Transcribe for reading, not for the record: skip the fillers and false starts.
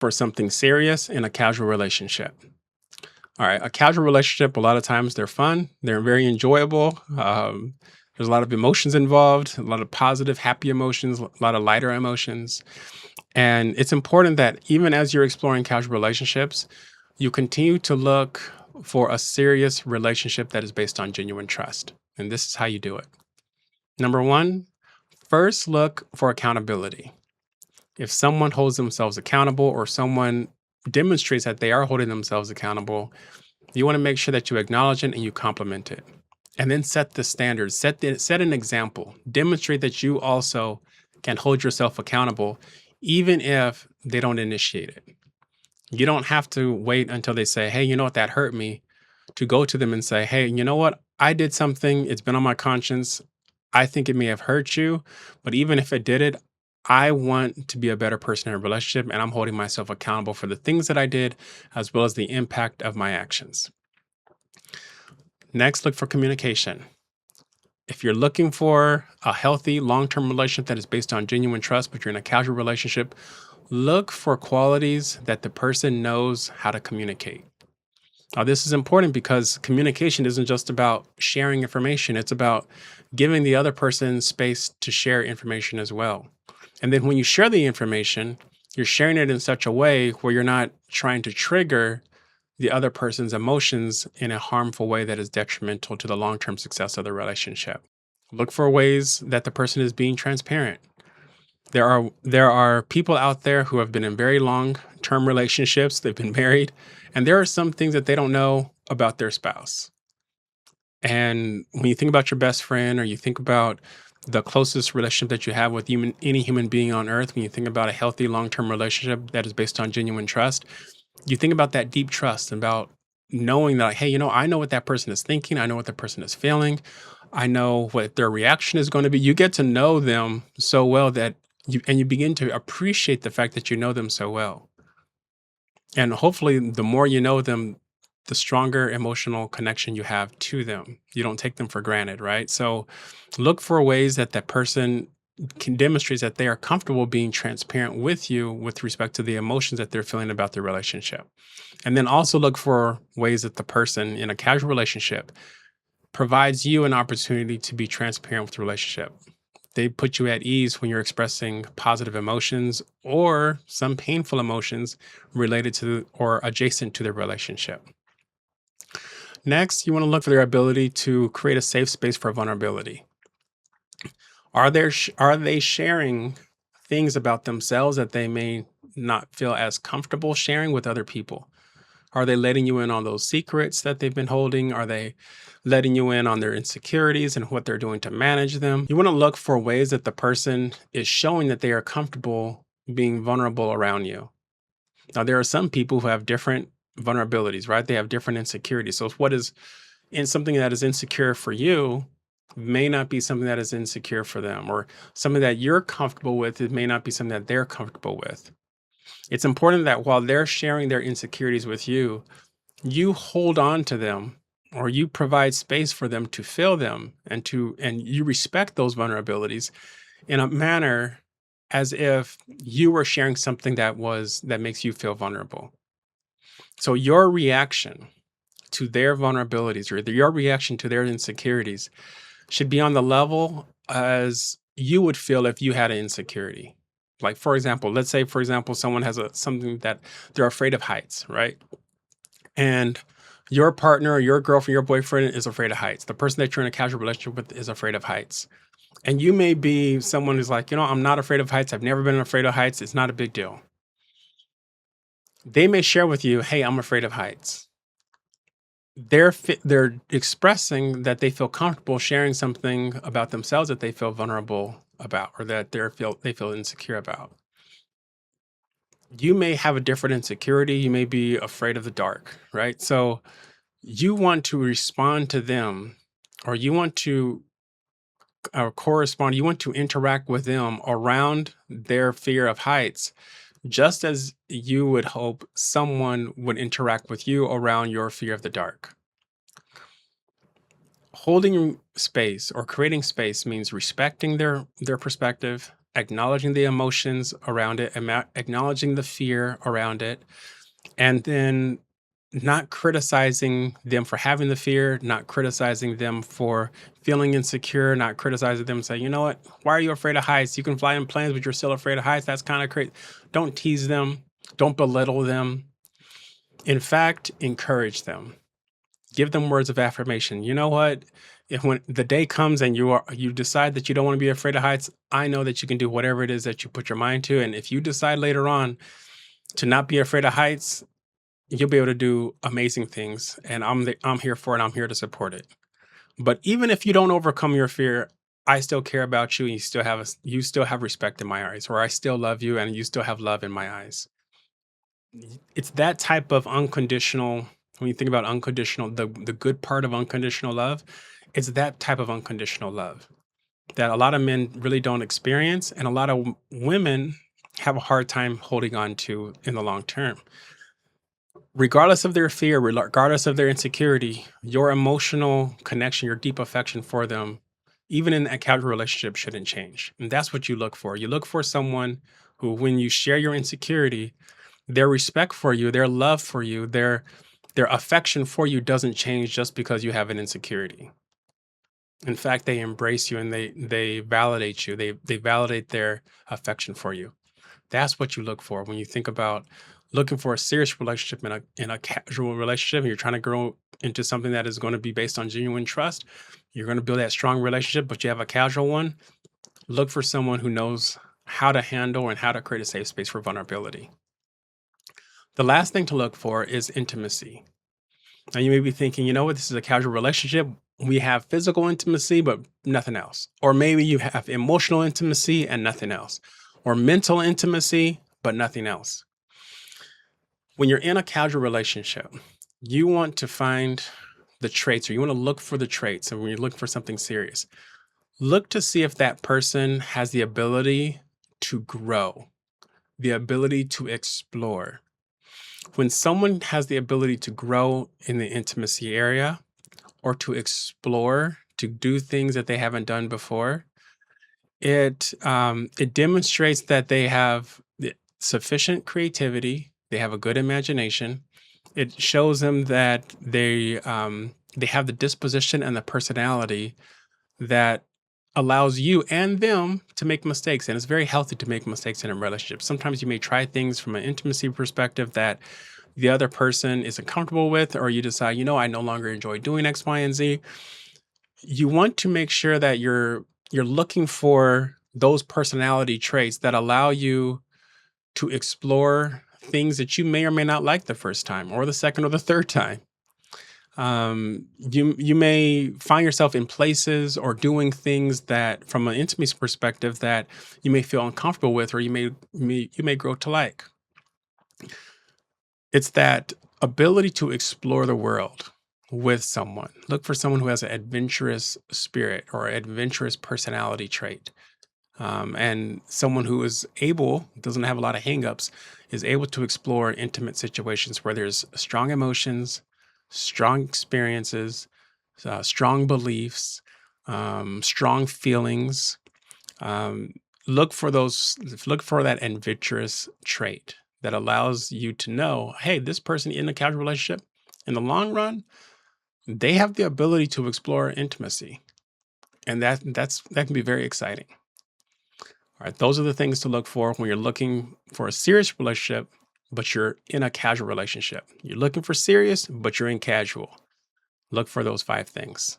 for something serious in a casual relationship? All right, a casual relationship, a lot of times they're fun, they're very enjoyable. There's a lot of emotions involved, a lot of positive, happy emotions, a lot of lighter emotions. And it's important that even as you're exploring casual relationships, you continue to look for a serious relationship that is based on genuine trust. And this is how you do it. Number one, first look for accountability. If someone holds themselves accountable or someone demonstrates that they are holding themselves accountable, you want to make sure that you acknowledge it and you compliment it. And then set the standards, set an example, demonstrate that you also can hold yourself accountable, even if they don't initiate it. You don't have to wait until they say, hey, you know what, that hurt me, to go to them and say, hey, you know what, I did something, it's been on my conscience. I think it may have hurt you, but even if it did it, I want to be a better person in a relationship and I'm holding myself accountable for the things that I did as well as the impact of my actions. Next, look for communication. If you're looking for a healthy long term relationship that is based on genuine trust, but you're in a casual relationship, look for qualities that the person knows how to communicate. Now, this is important because communication isn't just about sharing information, it's about giving the other person space to share information as well. And then when you share the information, you're sharing it in such a way where you're not trying to trigger the other person's emotions in a harmful way that is detrimental to the long term success of the relationship. Look for ways that the person is being transparent. There are people out there who have been in very long-term relationships, they've been married, and there are some things that they don't know about their spouse. And when you think about your best friend or you think about the closest relationship that you have with any human being on earth, when you think about a healthy long-term relationship that is based on genuine trust, you think about that deep trust, about knowing that, hey, I know what that person is thinking, I know what that person is feeling, I know what their reaction is going to be. You get to know them so well that you begin to appreciate the fact that you know them so well. And hopefully the more you know them, the stronger emotional connection you have to them. You don't take them for granted, right? So look for ways that that person can demonstrate that they are comfortable being transparent with you with respect to the emotions that they're feeling about the relationship. And then also look for ways that the person in a casual relationship provides you an opportunity to be transparent with the relationship. They put you at ease when you're expressing positive emotions or some painful emotions related to or adjacent to the relationship. Next, you want to look for their ability to create a safe space for vulnerability. Are they sharing things about themselves that they may not feel as comfortable sharing with other people? Are they letting you in on those secrets that they've been holding? Are they letting you in on their insecurities and what they're doing to manage them? You want to look for ways that the person is showing that they are comfortable being vulnerable around you. Now, there are some people who have different vulnerabilities, right? They have different insecurities. So, if what is in something that is insecure for you may not be something that is insecure for them, or something that you're comfortable with, it may not be something that they're comfortable with. It's important that while they're sharing their insecurities with you, you hold on to them or you provide space for them to feel them and you respect those vulnerabilities in a manner as if you were sharing something that makes you feel vulnerable. So your reaction to their vulnerabilities or your reaction to their insecurities should be on the level as you would feel if you had an insecurity. Like for example, let's say for example someone has something that they're afraid of heights, right? And your partner, or your girlfriend, your boyfriend is afraid of heights. The person that you're in a casual relationship with is afraid of heights. And you may be someone who's like, I'm not afraid of heights. I've never been afraid of heights. It's not a big deal. They may share with you, hey, I'm afraid of heights. They're expressing that they feel comfortable sharing something about themselves that they feel vulnerable about or that they feel insecure about. You may have a different insecurity. You may be afraid of the dark, right? So you want to respond to them or you want to correspond, you want to interact with them around their fear of heights, just as you would hope someone would interact with you around your fear of the dark. Holding space or creating space means respecting their perspective, acknowledging the emotions around it, acknowledging the fear around it, and then not criticizing them for having the fear, not criticizing them for feeling insecure, not criticizing them, saying, you know what, why are you afraid of heights? You can fly in planes, but you're still afraid of heights. That's kind of crazy. Don't tease them, don't belittle them. In fact, encourage them. Give them words of affirmation. You know what? If when the day comes and you decide that you don't want to be afraid of heights, I know that you can do whatever it is that you put your mind to. And if you decide later on to not be afraid of heights, you'll be able to do amazing things. And I'm here for it. I'm here to support it. But even if you don't overcome your fear, I still care about you, and you still have respect in my eyes, or I still love you, and you still have love in my eyes. It's that type of unconditional. When you think about unconditional, the good part of unconditional love, it's that type of unconditional love that a lot of men really don't experience, and a lot of women have a hard time holding on to in the long term. Regardless of their fear, regardless of their insecurity, your emotional connection, your deep affection for them, even in a casual relationship, shouldn't change. And that's what you look for. You look for someone who, when you share your insecurity, their respect for you, their love for you, their affection for you doesn't change just because you have an insecurity. In fact, they embrace you and they validate you. They validate their affection for you. That's what you look for when you think about looking for a serious relationship in a casual relationship, and you're trying to grow into something that is going to be based on genuine trust. You're going to build that strong relationship, but you have a casual one. Look for someone who knows how to handle and how to create a safe space for vulnerability. The last thing to look for is intimacy. Now, you may be thinking, you know what, this is a casual relationship. We have physical intimacy, but nothing else. Or maybe you have emotional intimacy and nothing else. Or mental intimacy, but nothing else. When you're in a casual relationship, you want to find the traits, or you want to look for the traits. And when you're looking for something serious, look to see if that person has the ability to grow, the ability to explore. When someone has the ability to grow in the intimacy area, or to explore, to do things that they haven't done before, it demonstrates that they have sufficient creativity, they have a good imagination. It shows them that they have the disposition and the personality that allows you and them to make mistakes. And it's very healthy to make mistakes in a relationship. Sometimes you may try things from an intimacy perspective that the other person isn't comfortable with, or you decide, I no longer enjoy doing X, Y, and Z. You want to make sure that you're looking for those personality traits that allow you to explore things that you may or may not like the first time, or the second, or the third time. You may find yourself in places or doing things that, from an intimacy perspective, that you may feel uncomfortable with, or you may grow to like. It's that ability to explore the world with someone. Look for someone who has an adventurous spirit or adventurous personality trait. And someone who is doesn't have a lot of hangups, is able to explore intimate situations where there's strong emotions, strong experiences, strong beliefs, strong feelings. Um, look for those. Look for that adventurous trait that allows you to know, hey, this person in a casual relationship, in the long run, they have the ability to explore intimacy, and that can be very exciting. All right, those are the things to look for when you're looking for a serious relationship, but you're in a casual relationship. You're looking for serious, but you're in casual. Look for those 5 things.